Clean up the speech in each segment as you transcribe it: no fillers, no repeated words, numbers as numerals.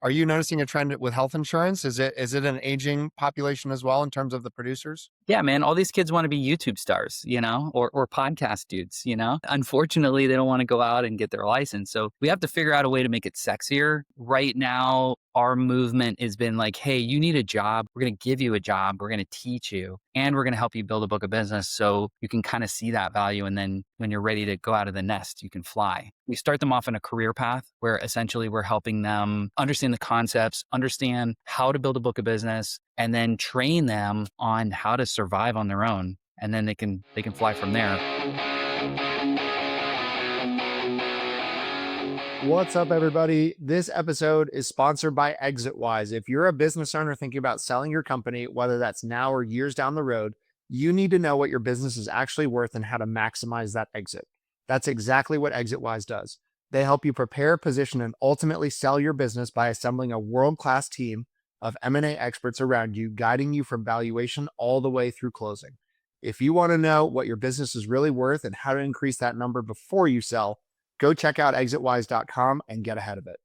Are you noticing a trend with health insurance? Is it an aging population as well in terms of the producers? Yeah, man, all these kids want to be YouTube stars, or podcast dudes. Unfortunately, they don't want to go out and get their license. So we have to figure out a way to make it sexier. Right now, our movement has been like, hey, you need a job. We're going to give you a job. We're going to teach you, and we're going to help you build a book of business so you can kind of see that value. And then when you're ready to go out of the nest, you can fly. We start them off in a career path where essentially we're helping them understand the concepts, understand how to build a book of business, and then train them on how to survive on their own. And then they can fly from there. What's up, everybody? This episode is sponsored by Exitwise. If you're a business owner thinking about selling your company, whether that's now or years down the road, you need to know what your business is actually worth and how to maximize that exit. That's exactly what Exitwise does. They help you prepare, position, and ultimately sell your business by assembling a world-class team of M&A experts around you, guiding you from valuation all the way through closing. If you want to know what your business is really worth and how to increase that number before you sell, go check out exitwise.com and get ahead of it.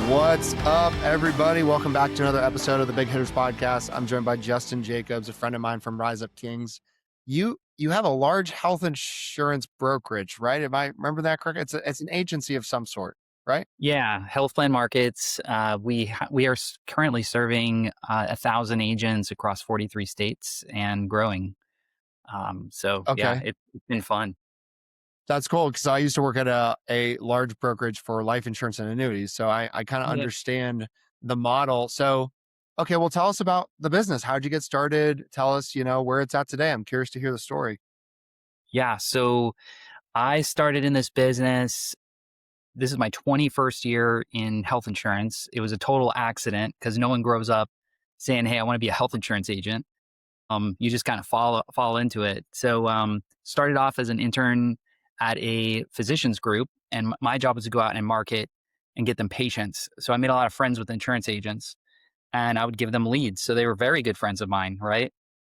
What's up, everybody? Welcome back to another episode of the Big Hitters Podcast. I'm joined by Justin Jacobs, a friend of mine from Rise Up Kings. You have a large health insurance brokerage, right? If I remember that correct, it's an agency of some sort, right? Yeah, health plan markets. We are currently serving 1,000 agents across 43 states and growing. So yeah, Okay, it's been fun. that's cool because I used to work at a large brokerage for life insurance and annuities, so I kind of Yeah. understand the model. So, okay, well, tell us about the business. How'd you get started? Tell us, where it's at today. I'm curious to hear the story. Yeah. So I started in this business. This is my 21st year in health insurance. It was a total accident because no one grows up saying, "Hey, I want to be a health insurance agent." You just kind of fall into it. So started off as an intern at a physicians group, and my job was to go out and market and get them patients. So I made a lot of friends with insurance agents, and I would give them leads. So they were very good friends of mine, right?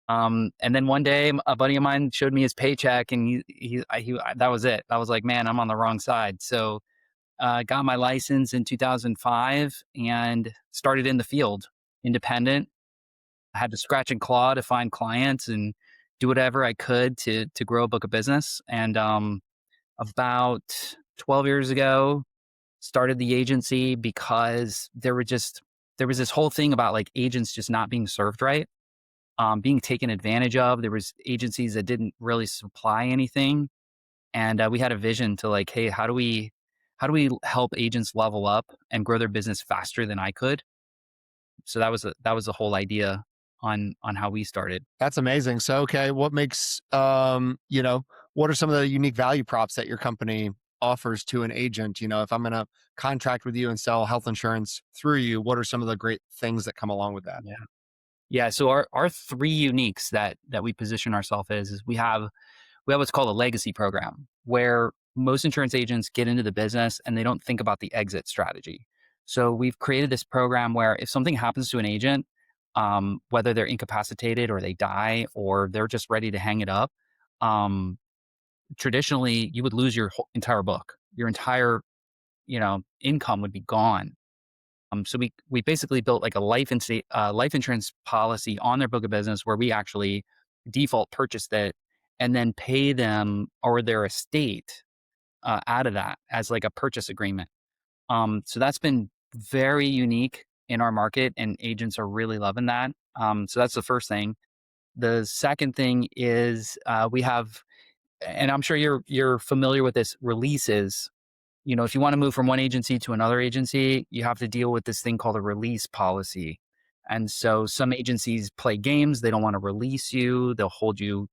And then one day, a buddy of mine showed me his paycheck, and that was it. I was like, man, I'm on the wrong side. So got my license in 2005 and started in the field, independent. I had to scratch and claw to find clients and do whatever I could to grow a book of business. And about 12 years ago, started the agency because there was this whole thing about like agents just not being served right, being taken advantage of. There was agencies that didn't really supply anything, and we had a vision to like, hey, how do we help agents level up and grow their business faster than I could? So that was the whole idea on how we started. That's amazing. So, okay, what makes what are some of the unique value props that your company offers to an agent? If I'm going to contract with you and sell health insurance through you, what are some of the great things that come along with that? Yeah. Yeah. So our three uniques that we position ourselves as is we have what's called a legacy program, where most insurance agents get into the business and they don't think about the exit strategy. So we've created this program where if something happens to an agent, whether they're incapacitated or they die or they're just ready to hang it up, um, traditionally you would lose your whole entire book, your entire income would be gone. So we basically built like a life insurance policy on their book of business where we actually default purchased it and then pay them or their estate out of that as like a purchase agreement. So that's been very unique in our market, and agents are really loving that. So that's the first thing. The second thing is we have, and I'm sure you're familiar with this, releases. If you want to move from one agency to another agency, you have to deal with this thing called a release policy. And so some agencies play games. They don't want to release you. They'll hold you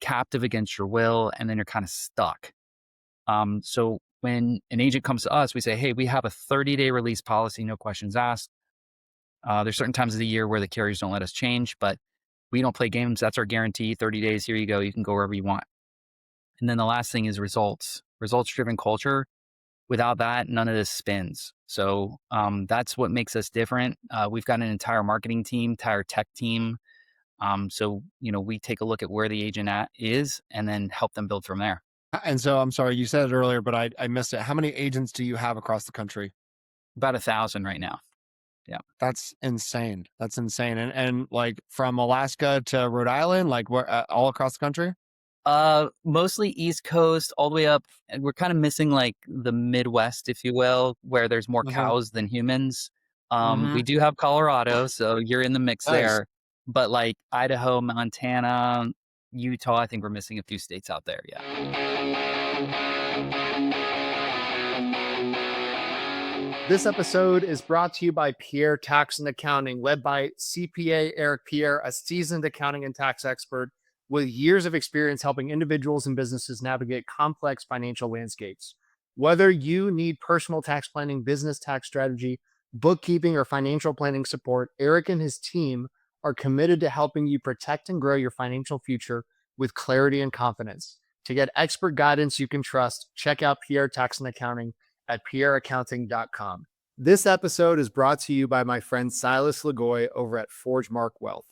captive against your will, and then you're kind of stuck. So when an agent comes to us, we say, hey, we have a 30-day release policy, no questions asked. There's certain times of the year where the carriers don't let us change, but we don't play games. That's our guarantee. 30 days, here you go. You can go wherever you want. And then the last thing is results driven culture. Without that, none of this spins. So that's what makes us different. We've got an entire marketing team, entire tech team. So we take a look at where the agent is, and then help them build from there. And so I'm sorry, you said it earlier, but I missed it. How many agents do you have across the country? About 1,000 right now. Yeah. That's insane. That's insane. And like from Alaska to Rhode Island, like where all across the country? Mostly East Coast, all the way up, and we're kind of missing like the Midwest, if you will, where there's more Uh-huh. cows than humans. Hmm. We do have Colorado, so you're in the mix Nice. there. But like Idaho, Montana, Utah, I think we're missing a few states out there. Yeah. This episode is brought to you by Pierre Tax and Accounting, led by CPA Eric Pierre, a seasoned accounting and tax expert with years of experience helping individuals and businesses navigate complex financial landscapes. Whether you need personal tax planning, business tax strategy, bookkeeping, or financial planning support, Eric and his team are committed to helping you protect and grow your financial future with clarity and confidence. To get expert guidance you can trust, check out Pierre Tax and Accounting at pierreaccounting.com. This episode is brought to you by my friend Silas Lagoy over at ForgeMark Wealth.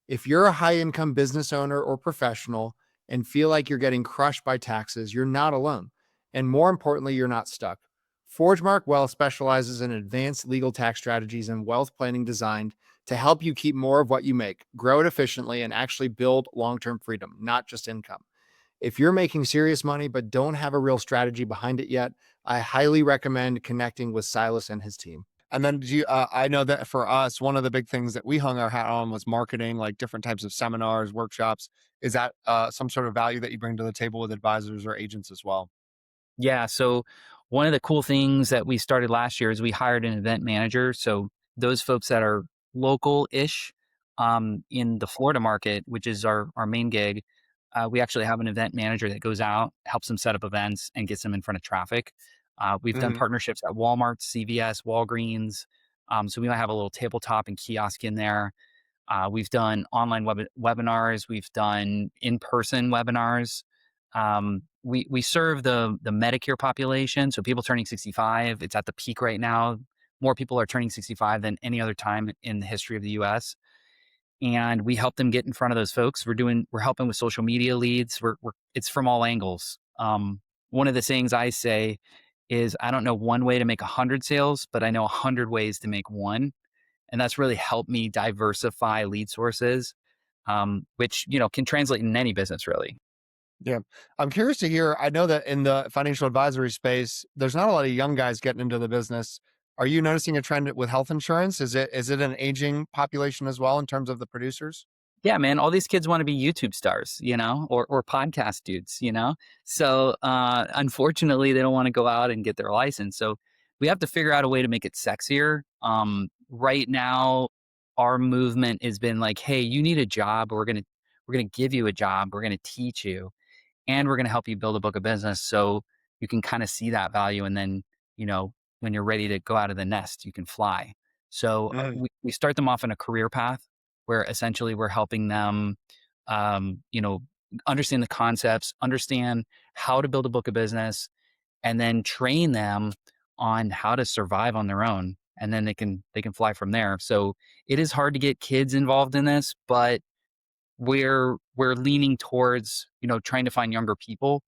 If you're a high income business owner or professional and feel like you're getting crushed by taxes, you're not alone. And more importantly, you're not stuck. ForgeMark Wealth specializes in advanced legal tax strategies and wealth planning designed to help you keep more of what you make, grow it efficiently, and actually build long term freedom, not just income. If you're making serious money but don't have a real strategy behind it yet, I highly recommend connecting with Silas and his team. And then I know that for us, one of the big things that we hung our hat on was marketing, like different types of seminars, workshops. Is that some sort of value that you bring to the table with advisors or agents as well? Yeah. So one of the cool things that we started last year is we hired an event manager. So those folks that are local-ish in the Florida market, which is our main gig, we actually have an event manager that goes out, helps them set up events, and gets them in front of traffic. We've done Hmm. partnerships at Walmart, CVS, Walgreens. So we might have a little tabletop and kiosk in there. We've done online webinars. We've done in-person webinars. We serve the Medicare population, so people turning 65. It's at the peak right now. More people are turning 65 than any other time in the history of the U.S. And we help them get in front of those folks. We're helping with social media leads. It's from all angles. One of the things I say is I don't know one way to make 100 sales, but I know 100 ways to make one, and that's really helped me diversify lead sources, which can translate in any business really. Yeah. I'm curious to hear. I know that in the financial advisory space, there's not a lot of young guys getting into the business. Are you noticing a trend with health insurance? Is it an aging population as well in terms of the producers? Yeah, man, all these kids want to be YouTube stars, or podcast dudes. So unfortunately, they don't want to go out and get their license. So we have to figure out a way to make it sexier. Right now, our movement has been like, hey, you need a job. We're gonna give you a job. We're gonna teach you, and we're gonna help you build a book of business so you can kind of see that value, and then you know when you're ready to go out of the nest, you can fly. So we start them off in a career path where essentially we're helping them, um, you know, understand the concepts, understand how to build a book of business, and then train them on how to survive on their own. And then they can fly from there. So it is hard to get kids involved in this, but we're leaning towards trying to find younger people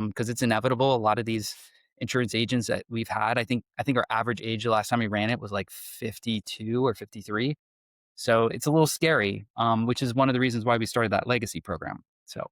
because it's inevitable. A lot of these insurance agents that we've had, I think our average age the last time we ran it was like 52 or 53. So it's a little scary, which is one of the reasons why we started that legacy program. So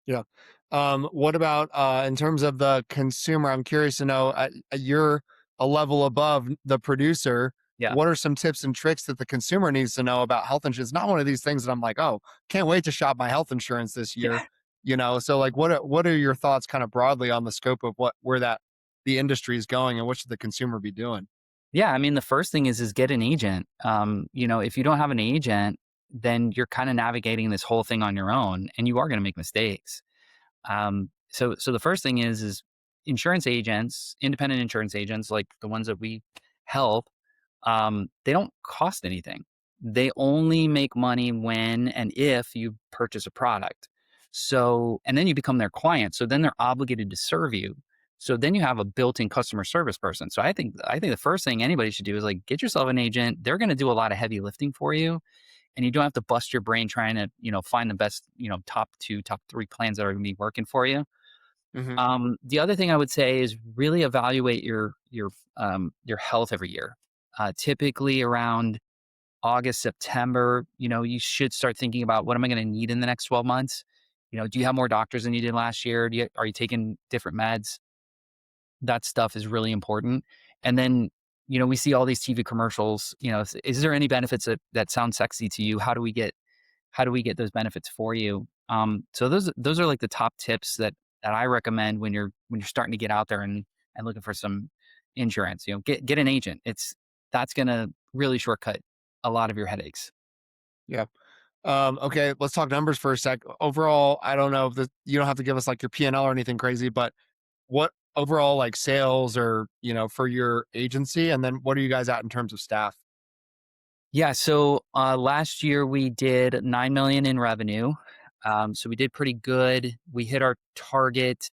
Yeah. What about in terms of the consumer? I'm curious to know, you're a level above the producer. yeah, What are some tips and tricks that the consumer needs to know about health insurance? Not one of these things that I'm like, oh, can't wait to shop my health insurance this year. yeah, So like, what are your thoughts, kind of broadly, on the scope of where that the industry is going, and what should the consumer be doing? yeah. I mean, the first thing is get an agent. If you don't have an agent, then you're kind of navigating this whole thing on your own, and you are going to make mistakes. So the first thing is insurance agents, independent insurance agents, like the ones that we help, they don't cost anything. They only make money when and if you purchase a product. So, and then you become their client. So then they're obligated to serve you. So then you have a built-in customer service person. So I think the first thing anybody should do is like get yourself an agent. They're going to do a lot of heavy lifting for you, and you don't have to bust your brain trying to, find the best, top two, top three plans that are going to be working for you. Hmm. The other thing I would say is really evaluate your health every year. Typically around August, September, you should start thinking about what am I going to need in the next 12 months. Do you have more doctors than you did last year? Are you taking different meds? That stuff is really important. And then, we see all these TV commercials. Is there any benefits that sound sexy to you? How do we get those benefits for you? So those are like the top tips that I recommend when you're starting to get out there and looking for some insurance. Get an agent. That's gonna really shortcut a lot of your headaches. Yeah. Okay, let's talk numbers for a sec. Overall, I don't know if you don't have to give us like your P&L or anything crazy, but what overall like sales or, for your agency? And then what are you guys at in terms of staff? Yeah. So last year we did 9 million in revenue. So we did pretty good. We hit our target.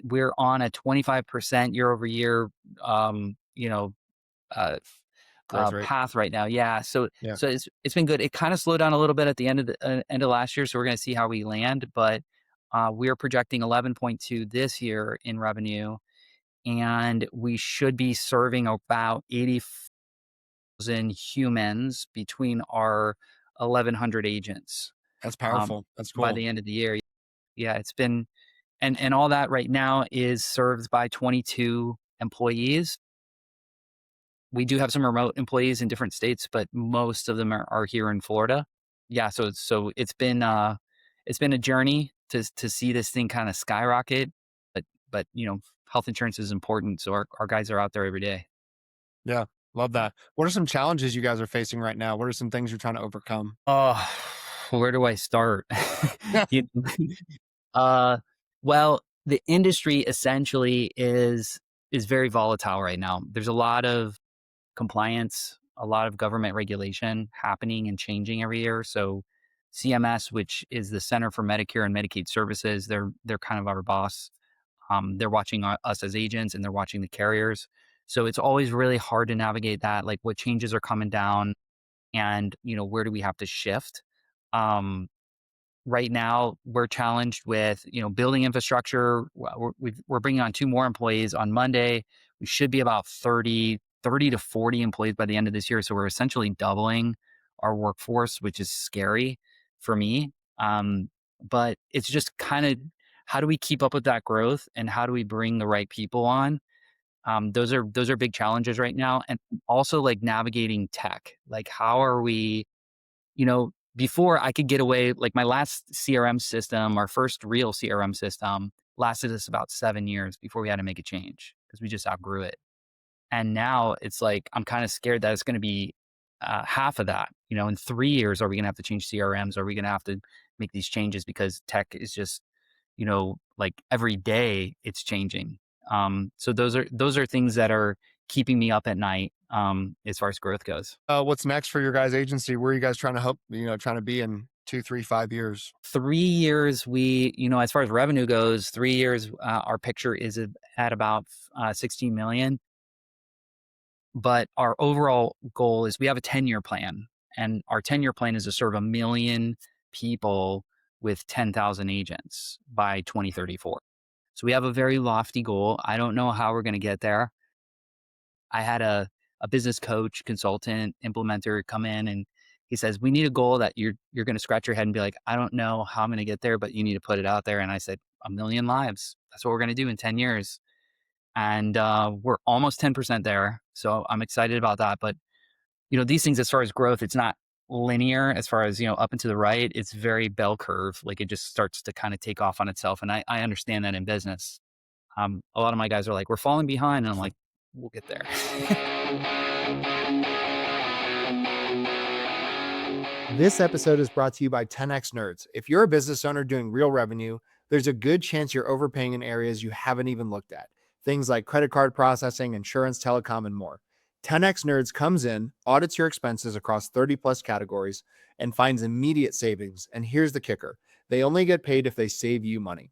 We're on a 25% year over year. Uh, Growth rate. path right now. Yeah. So Yeah. so it's been good. It kind of slowed down a little bit at the end of last year. So we're going to see how we land, but we're projecting 11.2 this year in revenue, and we should be serving about 80,000 humans between our 1,100 agents That's um, powerful. That's by cool. the end of the year. Yeah, it's been and all that right now is served by 22 employees. We do have some remote employees in different states, but most of them are here in Florida. Yeah, so it's been a journey to see this thing kind of skyrocket, but health insurance is important, so our guys are out there every day. Yeah. Love that. What are some challenges you guys are facing right now? What are some things you're trying to overcome? Oh, where do I start? Yeah. You uh, well, the industry essentially is very volatile right now. There's a lot of compliance, a lot of government regulation happening and changing every year. So CMS, which is the Center for Medicare and Medicaid Services, they're kind of our boss. They're watching us as agents and they're watching the carriers. So it's always really hard to navigate that, like what changes are coming down and where do we have to shift. Um, right now we're challenged with building infrastructure. We're bringing on two more employees on Monday. We should be about 30 to 40 employees by the end of this year, so we're essentially doubling our workforce, which is scary for me. But it's just kind of, how do we keep up with that growth and how do we bring the right people on? Those are big challenges right now, and also like navigating tech. Like how are we, before I could get away, like my last CRM system, our first real CRM system, lasted us about 7 years before we had to make a change because we just outgrew it. And now it's like I'm kind of scared that it's going to be half of that. In 3 years, are we going to have to change CRMs? Are we going to have to make these changes because tech is just, like every day it's changing. So those are things that are keeping me up at night as far as growth goes. What's next for your guys' agency? Where are you guys trying to hope, trying to be in 2, 3, 5 years? 3 years, as far as revenue goes, 3 years, our picture is at about 16 million. But our overall goal is we have a 10-year plan, and our 10-year plan is to serve 1 million people with 10,000 agents by 2034. So we have a very lofty goal. I don't know how we're going to get there. I had a business coach, consultant, implementer come in, and he says, we need a goal that you're going to scratch your head and be like, I don't know how I'm going to get there, but you need to put it out there. And I said, 1 million lives. That's what we're going to do in 10 years. And we're almost 10% there. So I'm excited about that. But, these things, as far as growth, it's not linear as far as, up and to the right. It's very bell curve. Like it just starts to kind of take off on itself. And I understand that in business. A lot of my guys are like, we're falling behind. And I'm like, we'll get there. This episode is brought to you by 10x Nerds. If you're a business owner doing real revenue, there's a good chance you're overpaying in areas you haven't even looked at. Things like credit card processing, insurance, telecom, and more. 10x Nerds comes in, audits your expenses across 30 plus categories, and finds immediate savings. And here's the kicker: they only get paid if they save you money.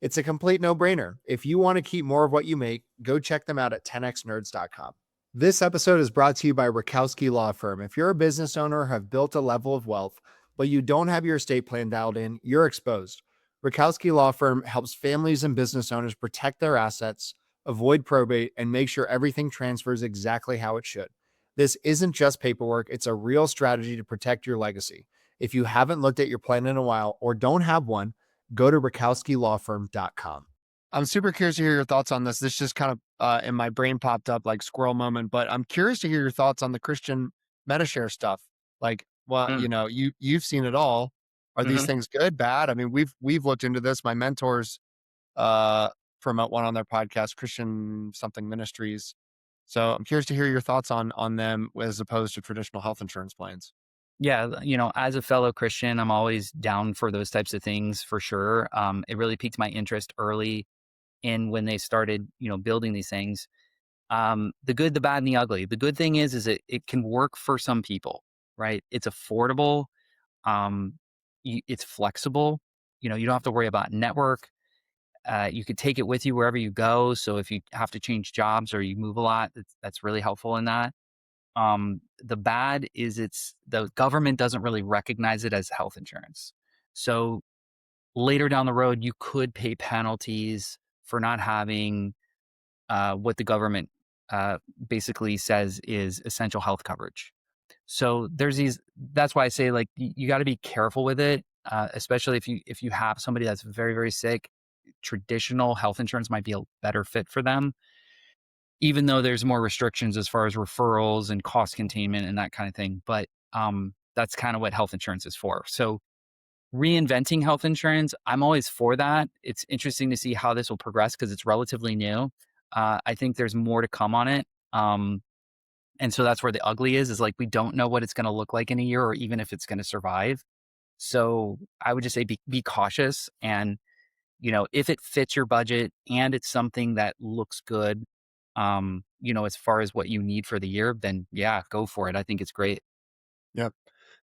It's a complete no brainer. If you want to keep more of what you make, go check them out at 10xnerds.com. This episode is brought to you by Rakowski Law Firm. If you're a business owner or have built a level of wealth, but you don't have your estate plan dialed in, you're exposed. Rakowski Law Firm helps families and business owners protect their assets, avoid probate, and make sure everything transfers exactly how it should. This isn't just paperwork, it's a real strategy to protect your legacy. If you haven't looked at your plan in a while or don't have one, go to rakowskilawfirm.com. I'm super curious to hear your thoughts on this. This just kind of in my brain popped up like squirrel moment, but I'm curious to hear your thoughts on the Christian MetaShare stuff. Like, well, Mm, you've seen it all. Are these mhm. things good, bad? I mean, we've looked into this. My mentors uh promote one on their podcast, Christian something ministries. So I'm curious to hear your thoughts on them as opposed to traditional health insurance plans. Yeah, as a fellow Christian, I'm always down for those types of things for sure. It really piqued my interest early in when they started, building these things. The good, the bad, and the ugly. The good thing is it can work for some people, right? It's affordable. Um, it's flexible. You don't have to worry about network. You could take it with you wherever you go. So if you have to change jobs or you move a lot, that's really helpful in that. The bad is the government doesn't really recognize it as health insurance. So later down the road, you could pay penalties for not having what the government uh, basically says is essential health coverage. So that's why I say like you got to be careful with it, especially if you have somebody that's very, very sick. Traditional health insurance might be a better fit for them, even though there's more restrictions as far as referrals and cost containment and that kind of thing. But that's kind of what health insurance is for. So reinventing health insurance, I'm always for that. It's interesting to see how this will progress because it's relatively new. I think there's more to come on it. And so that's where the ugly is like we don't know what it's going to look like in a year or even if it's going to survive. So I would just say be cautious and if it fits your budget and it's something that looks good, as far as what you need for the year, then yeah, go for it. I think it's great. Yep.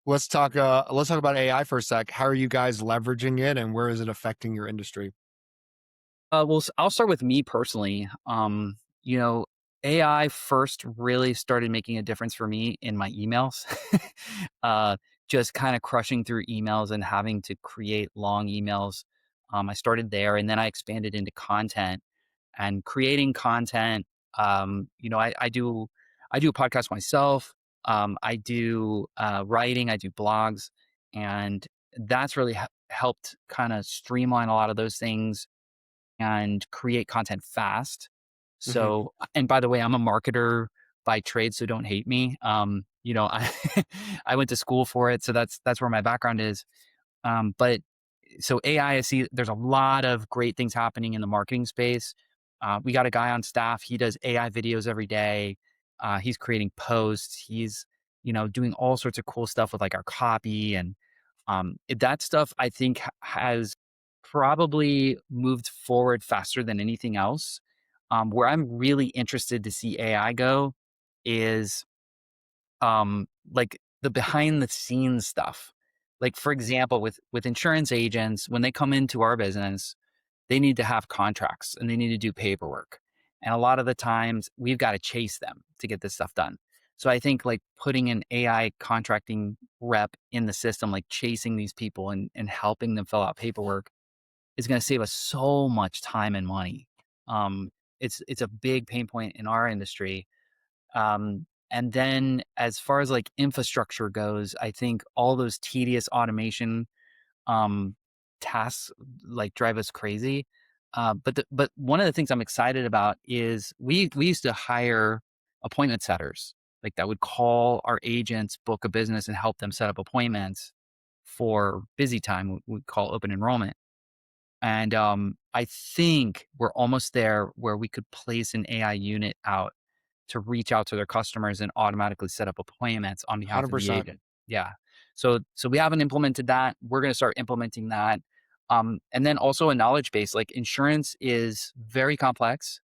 Let's talk about AI for a sec. How are you guys leveraging it and where is it affecting your industry? Well, I'll start with me personally. You know, AI first really started making a difference for me in my emails. uh, just kind of crushing through emails and having to create long emails. I started there and then I expanded into content and creating content. I do a podcast myself. I do writing. I do blogs, and that's really helped kind of streamline a lot of those things and create content fast. Mhm. So, and by the way, I'm a marketer by trade, so don't hate me. I I went to school for it, so that's where my background is. But so AI, I see there's a lot of great things happening in the marketing space. We got a guy on staff. He does AI videos every day. He's creating posts. He's doing all sorts of cool stuff with like our copy and that stuff. I think has probably moved forward faster than anything else. Where I'm really interested to see AI go is like the behind the scenes stuff. Like for example, with insurance agents, when they come into our business, they need to have contracts and they need to do paperwork. And a lot of the times we've got to chase them to get this stuff done. So I think like putting an AI contracting rep in the system, like chasing these people and helping them fill out paperwork is going to save us so much time and money. Um, it's a big pain point in our industry. And then as far as like infrastructure goes, I think all those tedious automation um, tasks like drive us crazy. But one of the things I'm excited about is we used to hire appointment setters like that would call our agents, book a business, and help them set up appointments for busy time. We call open enrollment. And I think we're almost there where we could place an AI unit out to reach out to their customers and automatically set up appointments on behalf of the 100%. agent. Yeah. So we haven't implemented that. We're going to start implementing that. And then also a knowledge base. Like insurance is very complex.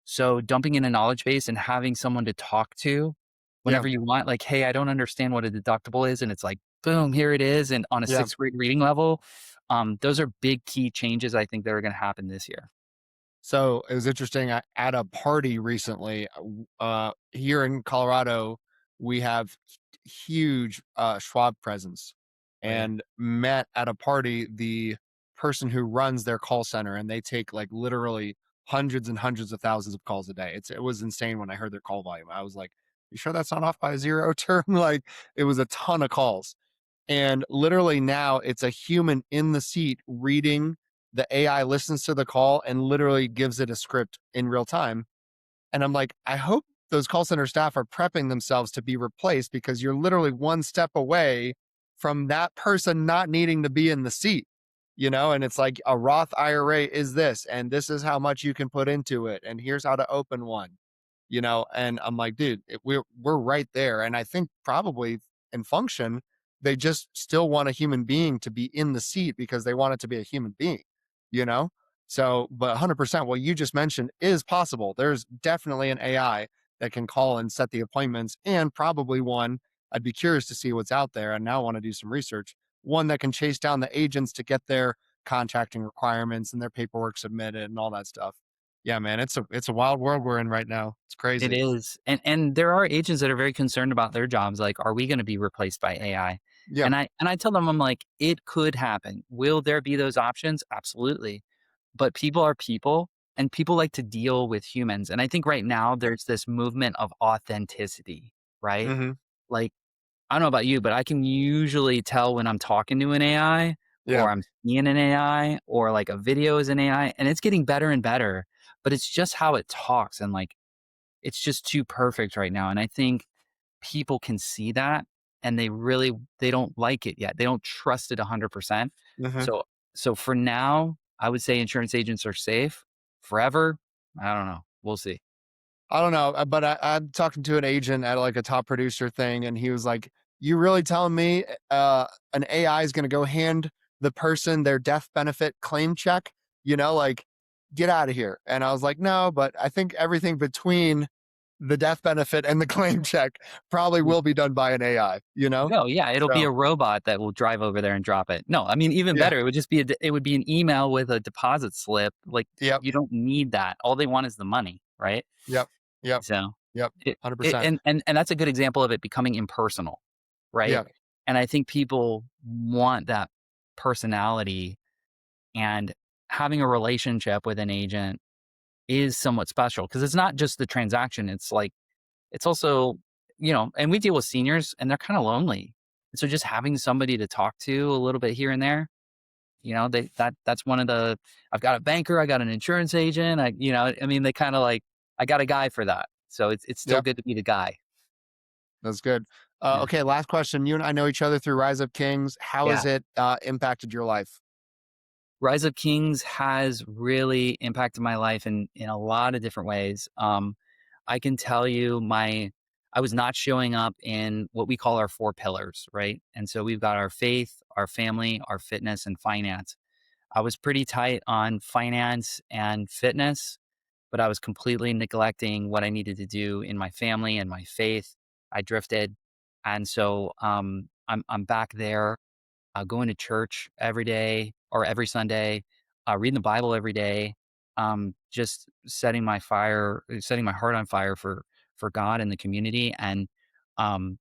So dumping in a knowledge base and having someone to talk to Yeah. whenever you want, like, hey, I don't understand what a deductible is. And it's like, boom, here it is. And on a Yeah. sixth grade reading level. Those are big key changes I think that are going to happen this year. So it was interesting. At a party recently, here in Colorado, we have huge Schwab presence, Right. and met at a party the person who runs their call center, and they take like literally hundreds and hundreds of thousands of calls a day. It was insane when I heard their call volume. I was like, "You sure that's not off by a zero term?" Like it was a ton of calls. And literally now it's a human in the seat reading. The AI listens to the call and literally gives it a script in real time. And I'm like, I hope those call center staff are prepping themselves to be replaced, because you're literally one step away from that person not needing to be in the seat, and it's like a Roth IRA is this, and this is how much you can put into it. And here's how to open one, and I'm like, dude, we're right there. And I think probably in function, they just still want a human being to be in the seat because they want it to be a human being, you know? So, but 100% what you just mentioned is possible. There's definitely an AI that can call and set the appointments, and probably one, I'd be curious to see what's out there and now want to do some research. One that can chase down the agents to get their contracting requirements and their paperwork submitted and all that stuff. Yeah, man, it's a wild world we're in right now. It's It crazy. is. And there are agents that are very concerned about their jobs. Like, are we going to be replaced by AI? Yeah. And I tell them, I'm like, it could happen. Will there be those options? Absolutely. But people are people, and people like to deal with humans. And I think right now there's this movement of authenticity, right? Hmm. Like, I don't know about you, but I can usually tell when I'm talking to an AI, Yeah. or I'm seeing an AI, or like a video is an AI, and it's getting better and better. But it's just how it talks, and like it's just too perfect right now. And I think people can see that, and they don't like it yet. They don't trust it 100%. Hmm. So for now, I would say insurance agents are safe. Forever, I don't know. We'll see. I don't know, but I'm talking to an agent at like a top producer thing, and he was like, "You really telling me an AI is going to go hand the person their death benefit claim check? Like, get out of here." And I was like, "No, but I think everything between the death benefit and the claim check probably will be done by an AI." No, yeah, it'll be So a robot that will drive over there and drop it. No, I mean, even yeah, better, it would just be it would be an email with a deposit slip. Like, yep, you don't need that. All they want is the money, right? yep, yep, So, yep, it, 100%. and that's a good example of it becoming impersonal, right? Yeah. And I think people want that personality, and having a relationship with an agent is somewhat special because it's not just the transaction. It's like it's also, and we deal with seniors and they're kind of lonely. So just having somebody to talk to a little bit here and there, that's one of the. I've got a banker, I got an insurance agent. I mean, they kind of like I got a guy for that. So it's still Yep. good to be the guy. That's good. Yeah. Okay, last question. You and I know each other through Rise of Kings. How Yeah. has it impacted your life? Rise of Kings has really impacted my life in a lot of different ways. I can tell you I was not showing up in what we call our four pillars, right? And so we've got our faith, our family, our fitness, and finance. I was pretty tight on finance and fitness, but I was completely neglecting what I needed to do in my family and my faith. I drifted. And so I'm back there, going to church every day or every Sunday, reading the Bible every day, just setting my heart on fire for God and the community and um,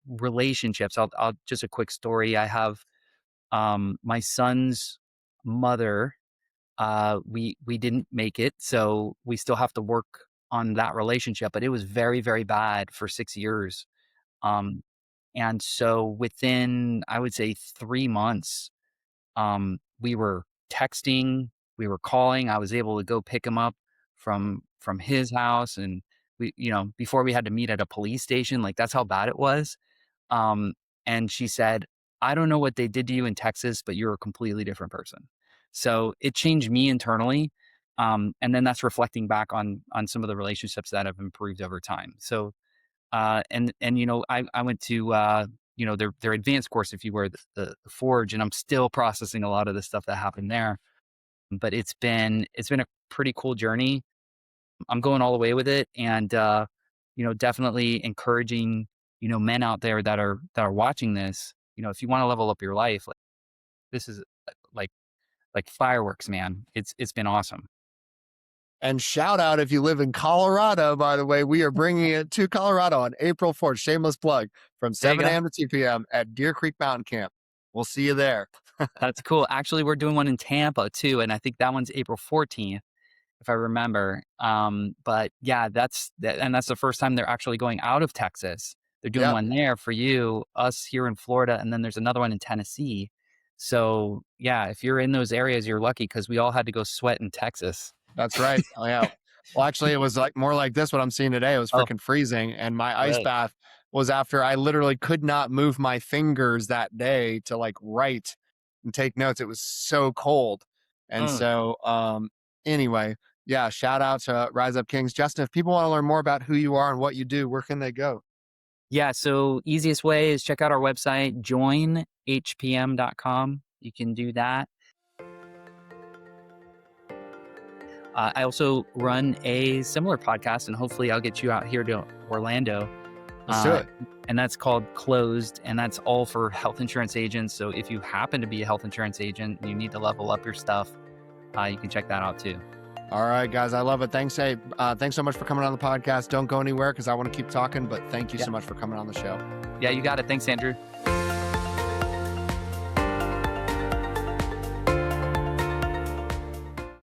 relationships. I'll just a quick story. I have my son's mother. We didn't make it, so we still have to work on that relationship. But it was very very bad for 6 years. Um, and so within, I would say, 3 months, we were texting, we were calling. I was able to go pick him up from his house, and before we had to meet at a police station. Like that's how bad it was. Um, and she said, "I don't know what they did to you in Texas, but you're a completely different person." So it changed me internally, and then that's reflecting back on some of the relationships that have improved over time. So and I went to their advanced course, if you were the Forge, and I'm still processing a lot of the stuff that happened there. But it's been a pretty cool journey. I'm going all the way with it, and definitely encouraging men out there that are watching this. If you want to level up your life, like this is like fireworks, man. It's been awesome. And shout out if you live in Colorado, by the way, we are bringing it to Colorado on April 4th. Shameless plug from There you 7 go. a.m. to 2 p.m. at Deer Creek Mountain Camp. We'll see you there. That's cool. Actually, we're doing one in Tampa too, and I think that one's April 14th, if I remember. But yeah, that's the first time they're actually going out of Texas. They're doing Yep, one there for you, us here in Florida, and then there's another one in Tennessee. So yeah, if you're in those areas, you're lucky because we all had to go sweat in Texas. that's right. Oh, yeah. Well, actually, it was like more like this. What I'm seeing today, it was Oh, freaking freezing. And my ice really? bath was after I literally could not move my fingers that day to like write and take notes. It was so cold. And Mm. so, anyway, yeah, shout out to Rise Up Kings. Justin, if people want to learn more about who you are and what you do, where can they go? Yeah, so easiest way is check out our website, joinhpm.com. You can do that. I also run a similar podcast, and hopefully I'll get you out here to Orlando. Let's do it. And that's called Closed, and that's all for health insurance agents. So if you happen to be a health insurance agent and you need to level up your stuff, you can check that out too. All right, guys. I love it. Thanks. Hey, thanks so much for coming on the podcast. Don't go anywhere because I want to keep talking, but thank you so much for coming on the show. Yeah, you got it. Thanks, Andrew.